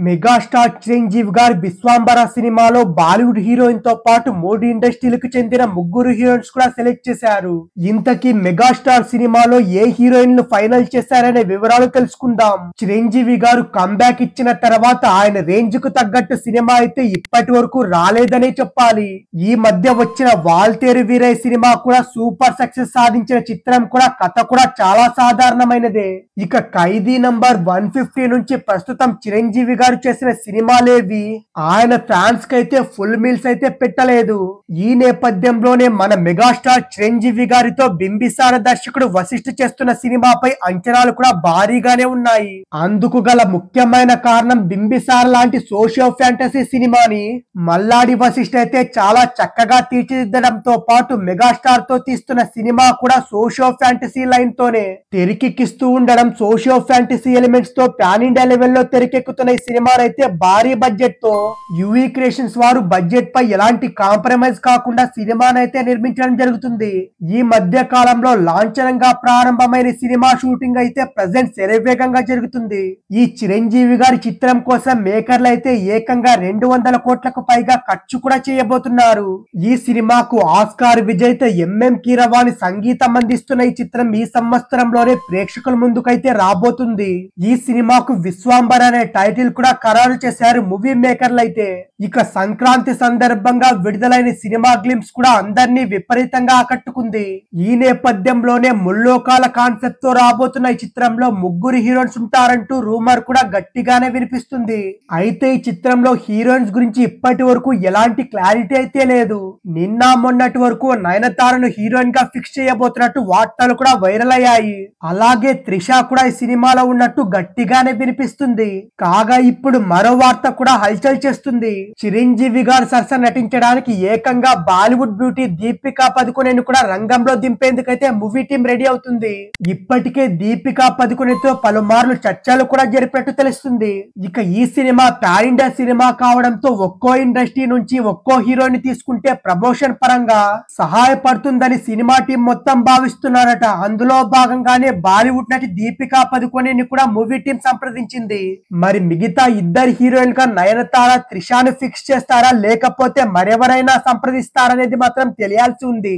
Megastar Chiranjeevi గారి విశ్వాంబర సినిమాలో Bollywood heroine తో పాటు మూడు ఇండస్ట్రీలకు చెందిన ముగ్గురు హీరోయిన్స్ కూడా సెలెక్ట్ చేశారు. ఇంతకీ మెగాస్టార్ సినిమాలో ఏ హీరోయిన్లు ఫైనల్ చేశారనే వివరాలు తెలుసుకుందాం. చిరంజీవి గారు కంబ్యాక్ ఇచ్చిన తర్వాత ఆయన రేంజ్ కు తగ్గట్టు సినిమా అయితే ఇప్పటి వరకు రాలేదనే చెప్పాలి. ఈ మధ్య వచ్చిన వాల్తేరు వీరయ్య సినిమా కూడా సూపర్ సక్సెస్ సాధించిన చిత్రం కూడా కథ కూడా చాలా సాధారణమైనదే. ఇక ఖైదీ నంబర్ 150 నుంచి ప్రస్తుతం చిరంజీవి గారు చేసిన సినిమాలేవి ఆయన ఫ్యాన్స్ కి అయితే ఫుల్ మీల్స్ అయితే పెట్టలేదు. ఈ నేపథ్యంలోనే మన మెగాస్టార్ చిరంజీవి గారితో బింబిసార దర్శకుడు వశిష్ఠ చేస్తున్న సినిమాపై అంచనాలు కూడా భారీగానే ఉన్నాయి. అందుకు గల ముఖ్యమైన కారణం బింబిసార లాంటి సోషియో ఫ్యాంటసీ సినిమాని మల్లాడి వశిష్ఠ అయితే చాలా చక్కగా తీర్చిదిద్దడంతో పాటు మెగాస్టార్ తో తీస్తున్న సినిమా కూడా సోషియో ఫ్యాంటసీ లైన్ తోనే తెరకెక్కిస్తూ ఉండడం, సోషియో ఫ్యాంటసీ ఎలిమెంట్స్ తో పాన్ ఇండియా లెవెల్లో తెరకెక్కుతున్న ఈ సినిమాను అయితే భారీ బడ్జెట్ తో యువి క్రియేషన్స్ వారు బడ్జెట్ పై ఎలాంటి కాంప్రమైజ్ కాకుండా సినిమాను అయితే నిర్మించడం జరుగుతుంది. ఈ మధ్య కాలంలో లాంఛనంగా ప్రారంభమైన సినిమా షూటింగ్ అయితే ప్రెజెంట్ శరవేగంగా జరుగుతుంది. ఈ చిరంజీవి గారి చిత్రం కోసం మేకర్లు అయితే ఏకంగా 200 కోట్లకు పైగా ఖర్చు కూడా చేయబోతున్నారు. ఈ సినిమాకు ఆస్కార్ విజేత ఎంఎం కీరవాణి సంగీతం అందిస్తున్న ఈ చిత్రం ఈ సంవత్సరంలోనే ప్రేక్షకుల ముందుకైతే రాబోతుంది. ఈ సినిమాకు విశ్వాంబర అనే టైటిల్ కూడా ఖరారు చేశారు మూవీ మేకర్లు అయితే. ఇక సంక్రాంతి సందర్భంగా విడుదలైన సినిమా గ్లింప్స్ కూడా అందరినీ విపరీతంగా ఆకట్టుకుంది. ఈ నేపథ్యంలోనే ముల్లోకాల కాన్సెప్ట్ తో రాబోతున్న ఈ చిత్రంలో ముగ్గురు హీరోయిన్స్ ఉంటారంటూ రూమర్ కూడా గట్టిగానే వినిపిస్తుంది. అయితే ఈ చిత్రంలో హీరోయిన్స్ గురించి ఇప్పటి వరకు ఎలాంటి క్లారిటీ అయితే లేదు. నిన్న మొన్నటి వరకు నయనతారను హీరోయిన్ గా ఫిక్స్ చేయబోతున్నట్టు వార్తలు కూడా వైరల్ అయ్యాయి. అలాగే త్రిష కూడా ఈ సినిమాలో ఉన్నట్టు గట్టిగానే వినిపిస్తుంది. కాగా ఇప్పుడు మరో వార్త కూడా హల్చల్ చేస్తుంది. చిరంజీవి గారు సరసన నటించడానికి ఏకంగా బాలీవుడ్ బ్యూటీ దీపికా పదుకొనెను కూడా రంగంలో దింపేందుకైతే మూవీ టీం రెడీ అవుతుంది. ఇప్పటికే దీపికా పదుకొనెతో పలుమార్లు చర్చలు కూడా జరిపినట్టు తెలుస్తుంది. ఇక ఈ సినిమా పాన్ ఇండియా సినిమా కావడంతో ఒక్కో ఇండస్ట్రీ నుంచి ఒక్కో హీరోని తీసుకుంటే ప్రమోషన్ పరంగా సహాయపడుతుందని సినిమా టీం మొత్తం భావిస్తున్నారట. అందులో భాగంగానే బాలీవుడ్ నటి దీపికా పదుకొనెని కూడా మూవీ టీం సంప్రదించింది. మరి మిగతా ఇద్దరు హీరోయిన్ గా నయనతార, త్రిషాను ఫిక్స్ చేస్తారా లేకపోతే మరెవరైనా సంప్రదిస్తారనేది మాత్రం తెలియాల్సి ఉంది.